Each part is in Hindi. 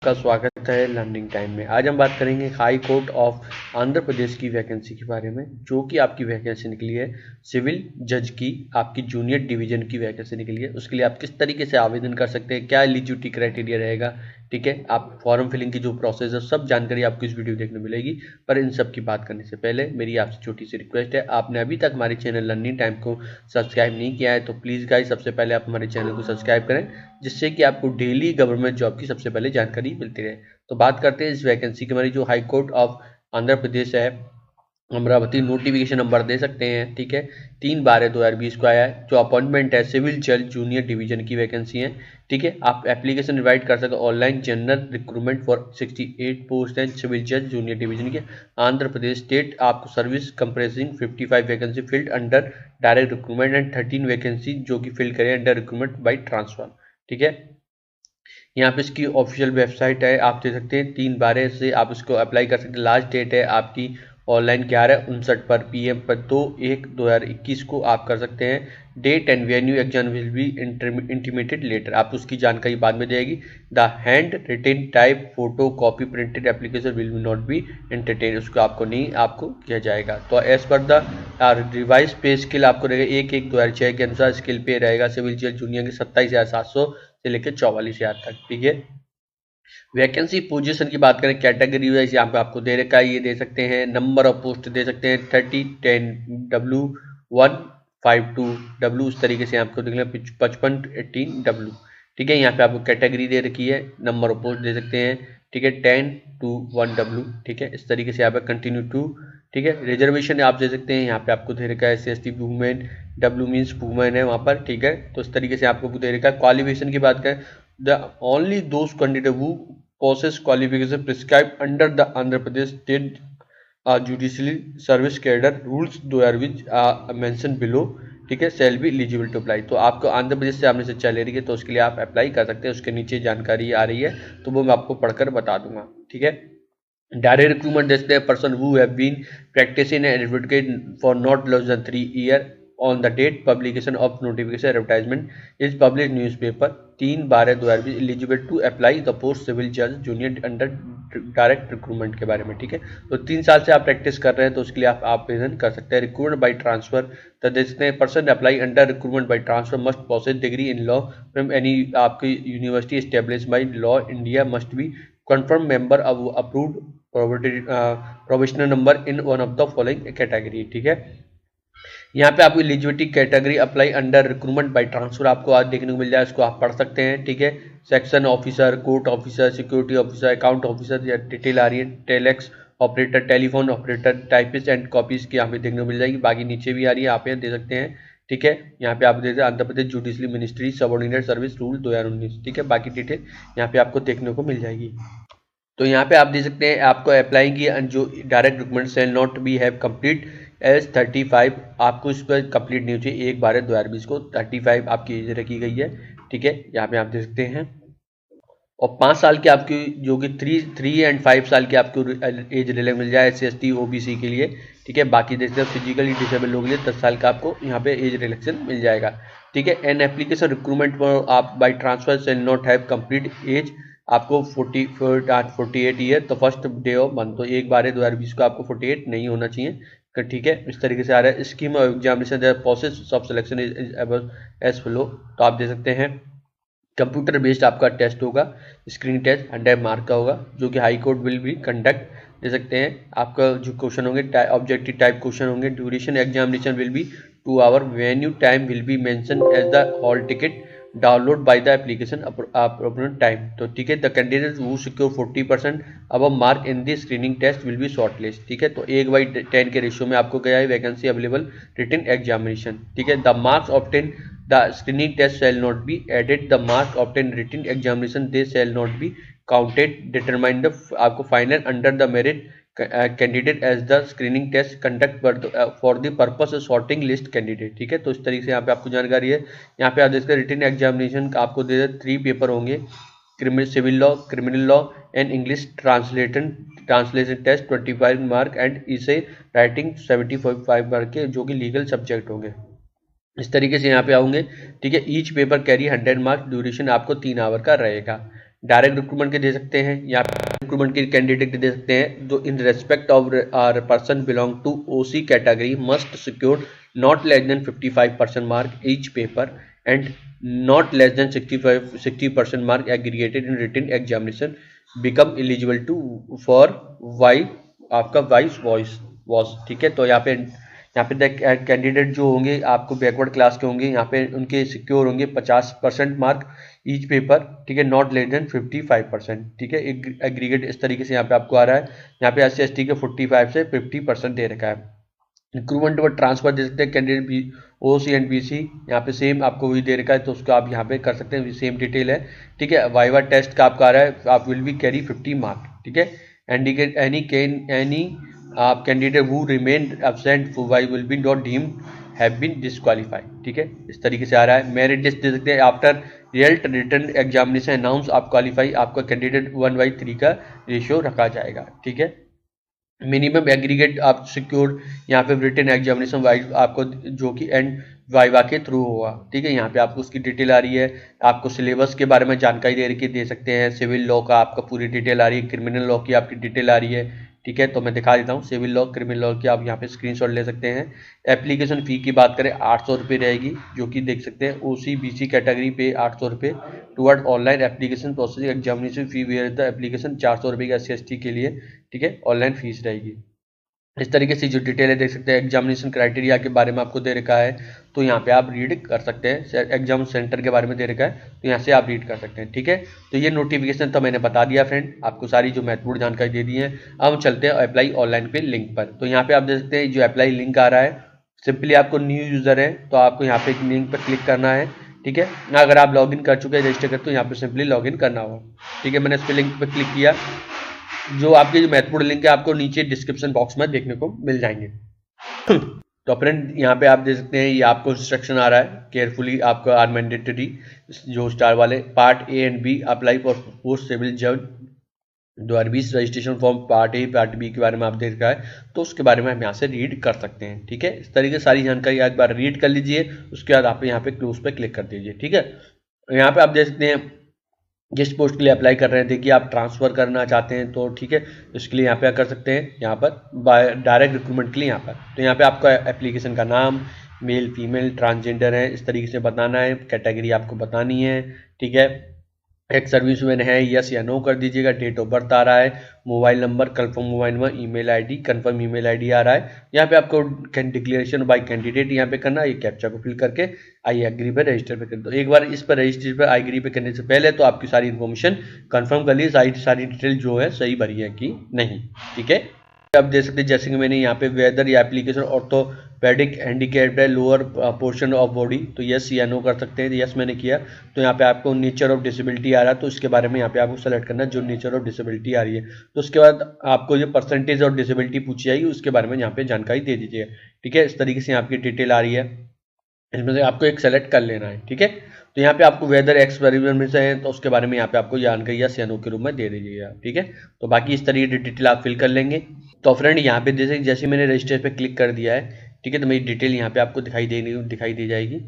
का स्वागत है लर्निंग टाइम में। आज हम बात करेंगे high court of Andhra Pradesh की वैकेंसी के बारे में, जो कि आपकी वैकेंसी निकली है सिविल जज की, आपकी जूनियर डिवीजन की वैकेंसी निकली है। उसके लिए आप किस तरीके से आवेदन कर सकते हैं, क्या एलिजिबिलिटी क्राइटेरिया रहेगा, ठीक है, आप फॉर्म फिलिंग की जो प्रोसेस है, सब जानकारी आपको इस वीडियो देखने मिलेगी। पर इन सब की बात करने से पहले मेरी आपसे छोटी सी रिक्वेस्ट है, आपने अभी तक हमारे चैनल लर्निंग टाइम को सब्सक्राइब नहीं किया है तो प्लीज़ गाइस सबसे पहले आप हमारे चैनल को सब्सक्राइब करें, जिससे कि आपको डेली गवर्नमेंट जॉब की सबसे पहले जानकारी मिलती रहे। तो बात करते हैं इस वैकेंसी की। हमारी जो high court of Andhra Pradesh है अमरावती, नोटिफिकेशन नंबर दे सकते हैं, ठीक है, 3/12/2020 को आया है। जो अपॉइंटमेंट है सिविल जज जूनियर डिवीजन की वैकेंसी है, ठीक है। आप एप्लीकेशन इनवाइट कर सकते हो online. General recruitment for 68 post and civil जज जूनियर डिवीजन के आंध्र प्रदेश स्टेट। आपको service comprising 55 vacancy filled under direct recruitment and 13 vacancy जो कि फिल करें अंडर रिक्रूटमेंट बाई ट्रांसफर, ठीक है। यहाँ पे इसकी ऑफिशियल वेबसाइट है, आप देख सकते हैं। 3/12 से आप इसको अप्लाई कर सकते हैं। लास्ट डेट है आपकी ऑनलाइन 11:59 पर PM पर 2/1/2021 को आप कर सकते हैं। Date and venue exam will be intimated later, आप उसकी जानकारी बाद में देगी। The hand written type photo copy printed application will not be entertain, उसको आपको नहीं आपको किया जाएगा। तो एज पर द रिवाइज पे स्किल आपको रहेगा 1/1/2006 के अनुसार स्किल पे रहेगा सिविल जज जूनियर के 27,700 से लेकर 44,000 तक, ठीक है। वैकेंसी पोजीशन की बात करें, कैटेगरी वाइज यहाँ पे आपको दे रखा है, ये दे सकते हैं। नंबर ऑफ पोस्ट दे सकते हैं 3010W152W, उस तरीके से आपको देख लें 5518W, ठीक है। यहाँ पे आपको कैटेगरी दे रखी है, नंबर ऑफ पोस्ट दे सकते हैं, ठीक है, 10 to 1W, ठीक है। इस तरीके से यहाँ पे कंटिन्यू टू, ठीक है। रिजर्वेशन आप दे सकते हैं, यहाँ पे आपको दे रखा है SC/ST women, W means women है वहाँ पर, ठीक है। तो इस तरीके से आपको दे रखा है। क्वालिफिकेशन की बात करें, the only those candidate who possess qualification prescribed under the Andhra Pradesh State Judicial Service Cadre rules which are mentioned below, ठीक है, shall be eligible to apply। तो आपको आंध्र प्रदेश से आपने शिक्षा ले रही है तो उसके लिए आप अप्लाई कर सकते हैं। उसके नीचे जानकारी आ रही है तो वो मैं आपको पढ़कर बता दूंगा, ठीक है। डायरेक्ट रिक्रूटमेंट देखते हैं, person who have been practicing and advocate for not less than 3 year on the date publication of notification advertisement is publish newspaper. 3/12/2020 eligible to apply the post civil जज जूनियर अंडर डायरेक्ट रिक्रूटमेंट के बारे में, ठीक है। तो 3 साल से आप प्रैक्टिस कर रहे हैं तो उसके लिए आप आवेदन कर सकते हैं। रिक्रूटमेंट बाई ट्रांसफर, तो देखते हैं person apply under recruitment by transfer must possess degree in law from any आपकी university establish by law India, must be confirmed member of approved provisional number in one of the following category, ठीक है। यहाँ पे आपको eligibility category apply under recruitment by transfer आपको आज देखने को मिल जाए, उसको आप पढ़ सकते हैं, ठीक है। Section officer, court officer, security officer, account officer, या डिटेल आ रही है। Telex operator, telephone operator, typist and copies की यहाँ पे देखने को मिल जाएगी। बाकी नीचे भी आ रही है, आप यहाँ दे सकते हैं, ठीक है। यहाँ पे आप देख सकते हैं Andhra Pradesh judiciary ministry subordinate service rule 2019, ठीक है। बाकी डिटेल यहाँ पे आपको देखने को मिल जाएगी। तो यहाँ पे आप देख सकते हैं आपको अप्लाई की जो direct recruitment shall not be have complete age 35, आपको इस पर कंप्लीट नहीं हो चाहिए। 1/12/2020 को 35 आपकी एज रखी गई है, ठीक है। यहाँ पे आप देख सकते हैं। और 5 साल की आपकी जो कि 3 एंड 5 साल की आपको एज रिलैक्स मिल जाए SC/ST OBC के लिए, ठीक है। बाकी देखते हैं फिजिकली डिसेबल लोगों के लिए 10 साल का आपको यहाँ पे एज रिलैक्सेशन मिल जाएगा, ठीक है। एन एप्लीकेशन रिक्रूटमेंट पर आप by transfer shall not have complete age, आपको 48 ईयर तो फर्स्ट डे ऑफ मंथ, तो 1/12/2020 को आपको 48 नहीं होना चाहिए, ठीक है। इस तरीके से आ रहा है। Scheme of examination process of selection is as follow, तो आप दे सकते हैं कंप्यूटर बेस्ड आपका टेस्ट होगा, स्क्रीन टेस्ट 100 मार्क का होगा, जो कि high court will be conduct, दे सकते हैं। आपका जो क्वेश्चन होंगे ऑब्जेक्टिव टाइप क्वेश्चन होंगे। Duration examination will be 2 hour, venue time will be mention as the hall ticket download by the application appropriate time, तो ठीक है। द कैंडिडेट हु सिक्योर 40% अब mark in the screening test will be shortlist, ठीक है। तो 1/10 के रेशियो में आपको गया है वैकेंसी अवेलेबल रिटन एग्जामिनेशन, ठीक है। The marks obtain the screening test shall not be added, the mark obtained written examination they shall not be counted, determine the आपको final under the merit candidate as the screening test conduct for the purpose of sorting list candidate, ठीक है। तो इस तरीके से यहाँ पे आपको जानकारी है। यहाँ पे आप देखते हैं रिटन एग्जामिनेशन आपको दे 3 पेपर होंगे, civil law, criminal law and English translation test 25 mark and essay writing 75 mark के, जो कि लीगल सब्जेक्ट होंगे। इस तरीके से यहाँ पे आऊँगे, ठीक है। Each paper carry 100 marks, duration आपको 3 आवर का रहेगा, डायरेक्ट रिक्रूटमेंट के दे सकते हैं, या रिक्रूटमेंट के कैंडिडेट के दे सकते हैं। जो in respect of or person belong to OC category must secure not less than 55% mark each paper and not less than 60% mark aggregated in written examination become eligible to for viva आपका वॉइस। ठीक है, तो यहाँ पे कैंडिडेट जो होंगे आपको बैकवर्ड क्लास के होंगे, यहाँ पे उनके सिक्योर होंगे 50% मार्क ईच पेपर। ठीक है, नॉट लेस देन 55%। ठीक है, एग्रीगेट इस तरीके से यहाँ पे आपको आ रहा है। यहाँ पे SC/ST के 45 से 50% दे रखा है। रिक्रूटमेंट और ट्रांसफर दे सकते हैं कैंडिडेट भी OC एंड BC, यहाँ पे सेम आपको वही दे रखा है, तो उसको आप यहाँ पे कर सकते हैं, सेम डिटेल है। ठीक है, वाइवा टेस्ट का आपका आ रहा है, आप विल बी कैरी 50 मार्क। ठीक है, एनी आप candidate who remain absent viva will be not deemed have been disqualified. ठीक है, इस तरीके से आ रहा है। मेरिट लिस्ट दे सकते हैं, आफ्टर रिटन एग्जामिनेशन अनाउंस आप क्वालिफाई, आपका कैंडिडेट 1/3 का रेशियो रखा जाएगा। ठीक है, मिनिमम एग्रीगेट आप सिक्योर यहाँ पे रिटन एग्जामिनेशन वाइज आपको जो कि एंड वाइवा के थ्रू होगा। ठीक है, यहाँ पे आपको उसकी डिटेल आ रही है, आपको सिलेबस के बारे में जानकारी दे सकते हैं, सिविल लॉ का आपका पूरी डिटेल आ रही है, क्रिमिनल लॉ की आपकी डिटेल आ रही है। ठीक है, तो मैं दिखा देता हूँ सिविल लॉ क्रिमिनल लॉ की, आप यहाँ पे स्क्रीनशॉट ले सकते हैं। एप्लीकेशन फ़ी की बात करें 800 रुपये रहेगी, जो कि देख सकते हैं OC BC कैटेगरी पे 800 रुपये toward online application processing examination fee where the application 400 रुपये का SC/ST के लिए। ठीक है, ऑनलाइन फीस रहेगी। इस तरीके से जो डिटेल है देख सकते हैं, एग्जामिनेशन क्राइटेरिया के बारे में आपको दे रखा है, तो यहाँ पे आप रीड कर सकते हैं। एग्जाम सेंटर के बारे में दे रखा है, तो यहाँ से आप रीड कर सकते हैं। ठीक है, तो ये नोटिफिकेशन तो मैंने बता दिया फ्रेंड, आपको सारी जो महत्वपूर्ण जानकारी दे दी है। अब हम चलते हैं अप्लाई ऑनलाइन पे लिंक पर। तो यहाँ पे आप देख सकते हैं जो अप्लाई लिंक आ रहा है, सिंपली आपको न्यू यूज़र है तो आपको यहाँ पे लिंक पर क्लिक करना है। ठीक है, अगर आप लॉगिन कर चुके हैं रजिस्टर कर, तो यहाँ पे सिंपली लॉगिन करना होगा। ठीक है, मैंने इस पर लिंक पर क्लिक किया। जो आपके जो महत्वपूर्ण लिंक है आपको नीचे डिस्क्रिप्शन बॉक्स में देखने को मिल जाएंगे। तो फ्रेंड यहाँ पे आप देख सकते हैं, ये आपको इंस्ट्रक्शन आ रहा है, केयरफुली आपको आर मैंडेटरी जो स्टार वाले part A and B apply for post civil जज 2020 registration form part A part B के बारे में आप देख रहा है, तो उसके बारे में हम यहाँ से रीड कर सकते हैं। ठीक है, इस तरीके से सारी जानकारी एक बार रीड कर लीजिए, उसके बाद आप यहाँ पे क्लोज पे क्लिक कर दीजिए। ठीक है, यहाँ पे आप देख सकते हैं जिस पोस्ट के लिए अप्लाई कर रहे हैं, देखिए आप ट्रांसफ़र करना चाहते हैं तो ठीक है, इसके लिए यहाँ पे कर सकते हैं, यहाँ पर डायरेक्ट रिक्रूटमेंट के लिए यहाँ पर। तो यहाँ पे आपका एप्लीकेशन का नाम मेल फीमेल ट्रांसजेंडर है, इस तरीके से बताना है, कैटेगरी आपको बतानी है। ठीक है, एक सर्विसमैन है, यस या नो कर दीजिएगा। डेट ऑफ बर्थ आ रहा है, mobile number confirm mobile number, email ID confirm email ID आ रहा है। यहाँ पे आपको डिक्लेरेशन बाय कैंडिडेट यहाँ पे करना है, ये कैप्चा को फिल करके आई एग्री पे रजिस्टर पे कर दो। एक बार इस पर रजिस्टर पे आई एग्री पे करने से पहले तो आपकी सारी इन्फॉर्मेशन कंफर्म कर ली, सारी डिटेल जो है सही भरी है कि नहीं। ठीक है, आप देख सकते हैं जैसे कि मैंने यहाँ पे वेदर या एप्लीकेशन ऑर्थोपेडिक हैंडीकैप्ड है लोअर पोर्शन ऑफ बॉडी, तो यस या नो कर सकते हैं। यस मैंने किया, तो यहाँ पे आपको नेचर ऑफ डिसेबिलिटी आ रहा है, तो इसके बारे में यहाँ पे आपको सेलेक्ट करना है जो नेचर ऑफ डिसेबिलिटी आ रही है। तो उसके बाद आपको जो परसेंटेज ऑफ डिसेबिलिटी पूछी जाएगी उसके बारे में यहाँ पे जानकारी दे दीजिएगा। ठीक है, इस तरीके से आपकी डिटेल आ रही है, इसमें से आपको एक सेलेक्ट कर लेना है। ठीक है, तो यहाँ पे आपको वेदर एक्सपेरिमेंट में से है, तो उसके बारे में यहाँ पे आपको जानकारी या सेनो के रूप में दे दीजिएगा। ठीक है, तो बाकी इस तरीके की डिटेल आप फिल कर लेंगे। तो फ्रेंड यहाँ पे जैसे मैंने रजिस्टर पे क्लिक कर दिया है, ठीक है, तो मेरी डिटेल यहाँ पे आपको दिखाई दी जाएगी।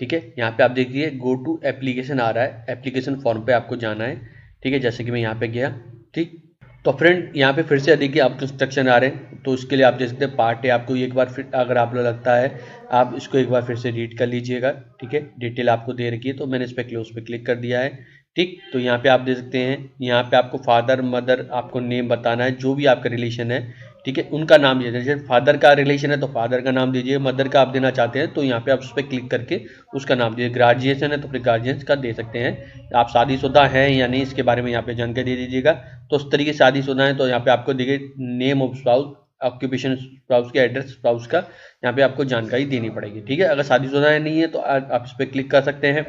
ठीक है, यहाँ पे आप देखिए गो टू एप्लीकेशन आ रहा है, एप्लीकेशन फॉर्म पे आपको जाना है। ठीक है, जैसे कि मैं यहाँ पे गया। ठीक, तो फ्रेंड यहाँ पे फिर से देखिए आपको इंस्ट्रक्शन आ रहे हैं, तो इसके लिए आप देख सकते हैं पार्ट ए आपको एक बार फिर अगर आपको लगता है आप इसको एक बार फिर से रीड कर लीजिएगा। ठीक है, डिटेल आपको दे रखी है, तो मैंने इस पर क्लोज पे क्लिक कर दिया है। ठीक, तो यहाँ पे आप देख सकते हैं, यहाँ पे आपको फादर मदर आपको नेम बताना है, जो भी आपका रिलेशन है। ठीक है, उनका नाम दीजिए, जैसे फादर का रिलेशन है तो फादर का नाम दीजिए, मदर का आप देना चाहते हैं तो यहाँ पे आप उस पर क्लिक करके उसका नाम दीजिए। ग्रेजुएशन है तो फिर गार्जियंस का दे सकते हैं। आप शादीशुदा हैं या नहीं इसके बारे में यहाँ पे जानकारी दे दीजिएगा। तो उस तरीके से शादीशुदा है तो यहाँ पे आपको देखिए name of spouse, occupation spouse के एड्रेस स्पाउस का यहाँ पे आपको जानकारी देनी पड़ेगी। ठीक है, अगर शादीशुदा है नहीं है तो आप इस पर क्लिक कर सकते हैं।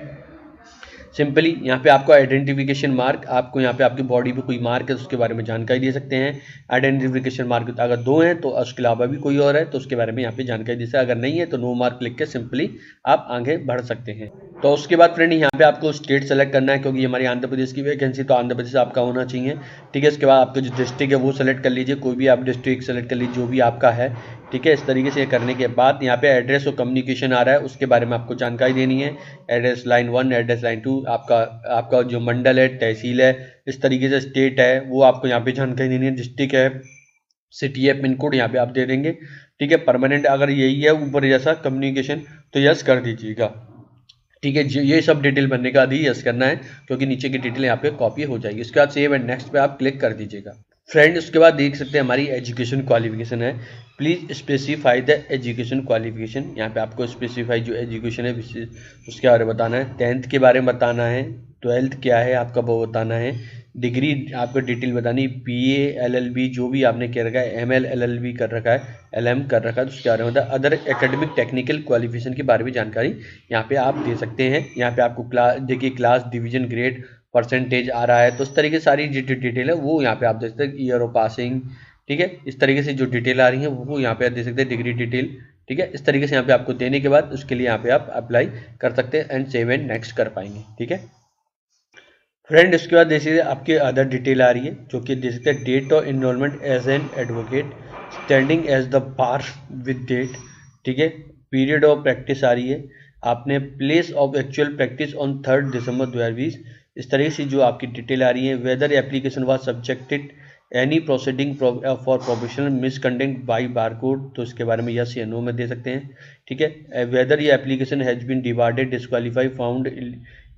सिंपली यहाँ पे आपको आइडेंटिफिकेशन मार्क, आपको यहाँ पे आपकी बॉडी पे कोई मार्क है तो उसके बारे में जानकारी दे सकते हैं। आइडेंटिफिकेशन मार्क अगर 2 हैं तो उसके अलावा भी कोई और है तो उसके बारे में यहाँ पे जानकारी दे सकते हैं। अगर नहीं है तो नो मार्क लिख के सिंपली आप आगे बढ़ सकते हैं। तो उसके बाद फ्रेंड यहाँ पे आपको स्टेट सेलेक्ट करना है, क्योंकि हमारी आंध्र प्रदेश की वैकेंसी, तो आंध्र प्रदेश आपका होना चाहिए। ठीक है, इसके बाद आपका जो डिस्ट्रिक्ट है वो सेलेक्ट कर लीजिए, कोई भी आप डिस्ट्रिक्ट सेलेक्ट कर लीजिए जो भी आपका है। ठीक है। इस तरीके से करने के बाद यहाँ पे एड्रेस और कम्युनिकेशन आ रहा है, उसके बारे में आपको जानकारी देनी है। एड्रेस लाइन 1, एड्रेस लाइन 2, आपका जो मंडल है, तहसील है, इस तरीके से स्टेट है वो आपको यहाँ पे जानकारी देनी है। डिस्ट्रिक्ट है, सिटी है, पिन कोड यहाँ पे आप दे देंगे। ठीक है। परमानेंट अगर यही है ऊपर जैसा कम्युनिकेशन तो यस कर दीजिएगा। ठीक है। ये सब डिटेल भरने का भी यस करना है, क्योंकि नीचे की डिटेल यहाँ पे कॉपी हो जाएगी। उसके बाद सेव एंड नेक्स्ट पे आप क्लिक कर दीजिएगा। फ्रेंड उसके बाद देख सकते हैं हमारी एजुकेशन क्वालिफिकेशन है। Please specify the education qualification. यहाँ पे आपको स्पेसिफाई जो एजुकेशन है उसके बारे में बताना है। 10th के बारे में बताना है, 12th क्या है आपका वो बताना है, डिग्री आपको डिटेल बतानी, BA LLB जो भी आपने कर रखा है, ML LLB कर रखा है, LM कर रखा है तो उसके बारे में अदर एकेडमिक टेक्निकल क्वालिफिकेशन के बारे में जानकारी यहाँ पे आप दे सकते हैं। यहाँ पे आपको क्लास देखिए, क्लास, डिवीजन, ग्रेड, परसेंटेज आ रहा है, तो इस तरीके से सारी जो डिटेल है वो यहाँ पे आप दे सकते हैं। ईयर ऑफ पासिंग, ठीक है, इस तरीके से जो डिटेल आ रही है वो यहाँ पे आप दे सकते हैं। डिग्री डिटेल, ठीक है, इस तरीके से यहाँ पे आपको देने के बाद उसके लिए यहाँ पे आप अप्लाई कर सकते हैं एंड सेव एंड नेक्स्ट कर पाएंगे। ठीक है फ्रेंड, इसके बाद देखिए आपके अदर डिटेल आ रही है जो कि देख सकते हैं। Date of enrolment as an advocate, standing as the bar with date, ठीक है। पीरियड ऑफ प्रैक्टिस आ रही है, आपने place of actual practice on 3 December 2020, इस तरह से जो आपकी डिटेल आ रही है। Whether application was subjected any proceeding for professional misconduct by barcode, तो इसके बारे में यस या नो में दे सकते हैं। ठीक है। वेदर ये application has been divided, disqualify, found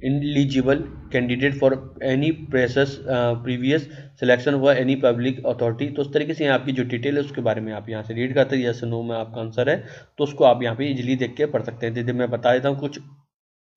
ineligible candidate for any previous selection for any public authority, तो उस तरीके से आपकी जो डिटेल है उसके बारे में आप यहाँ से रीड करते हैं। यस नो में आपका आंसर है तो उसको आप यहाँ पे इजीली देख के पढ़ सकते हैं। जैसे मैं बता देता हूँ कुछ।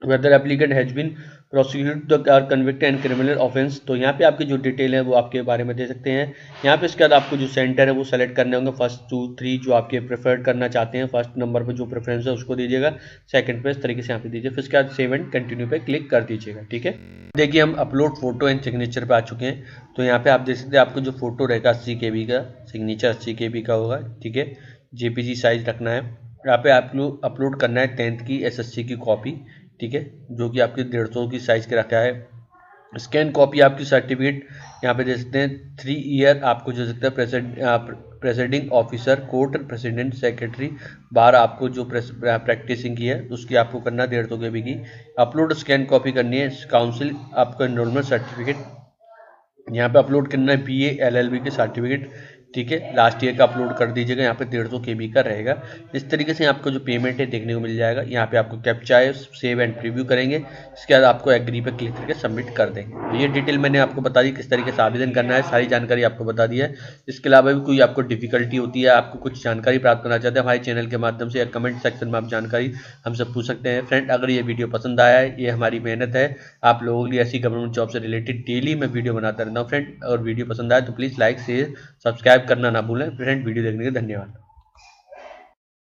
Whether applicant has been prosecuted or convicted and criminal offence, तो यहाँ पे आपकी जो डिटेल है वो आपके बारे में दे सकते हैं। यहाँ पे इसके बाद आपको जो सेंटर है वो सेलेक्ट करने होंगे। फर्स्ट 2 3 जो आपके प्रेफर करना चाहते हैं, फर्स्ट नंबर पे जो प्रेफरेंस है उसको दीजिएगा, सेकंड पे इस तरीके से यहाँ पे दीजिए, फिर इसके बाद सेव एंड कंटिन्यू पे क्लिक कर दीजिएगा। ठीक है। देखिए हम अपलोड फोटो एंड सिग्नेचर पे आ चुके हैं, तो यहाँ पे आप देख सकते हैं आपको जो फोटो रहेगा 80 KB का, सिग्नेचर 80 KB का होगा। ठीक है। JPG साइज रखना है। यहाँ पे आप लोग अपलोड करना है 10th की SSC की कॉपी, ठीक है, जो कि आपकी 150 की साइज के रखा है। स्कैन कॉपी आपकी सर्टिफिकेट यहाँ पे दे सकते हैं। 3 ईयर आपको जो सकता है presiding officer, court president, secretary, bar आपको जो प्रैक्टिसिंग की है उसकी आपको करना 150 KB की। अपलोड स्कैन कॉपी करनी है। काउंसिल आपका एनरोलमेंट सर्टिफिकेट यहाँ पे अपलोड करना है। BA LLB के सर्टिफिकेट, ठीक है, लास्ट ईयर का अपलोड कर दीजिएगा। यहाँ पे 150 KB का रहेगा। इस तरीके से आपको जो पेमेंट है देखने को मिल जाएगा। यहाँ पे आपको कैप्चा है, सेव एंड प्रीव्यू करेंगे, इसके बाद आपको एग्री पे क्लिक करके सबमिट कर देंगे। तो ये डिटेल मैंने आपको बता दी किस तरीके से आवेदन करना है, सारी जानकारी आपको बता दी है। इसके अलावा भी कोई आपको डिफिकल्टी होती है, आपको कुछ जानकारी प्राप्त करना चाहते हैं हमारे चैनल के माध्यम से या कमेंट सेक्शन में आप जानकारी हमसे पूछ सकते हैं। फ्रेंड, अगर ये वीडियो पसंद आया है, ये हमारी मेहनत है आप लोगों के लिए ऐसी गवर्नमेंट जॉब से रिलेटेड डेली मैं वीडियो बनाता रहता हूँ। फ्रेंड, अगर वीडियो पसंद आए तो प्लीज़ लाइक, शेयर, सब्सक्राइब करना ना भूलें। फ्रेंड, वीडियो देखने के लिए धन्यवाद।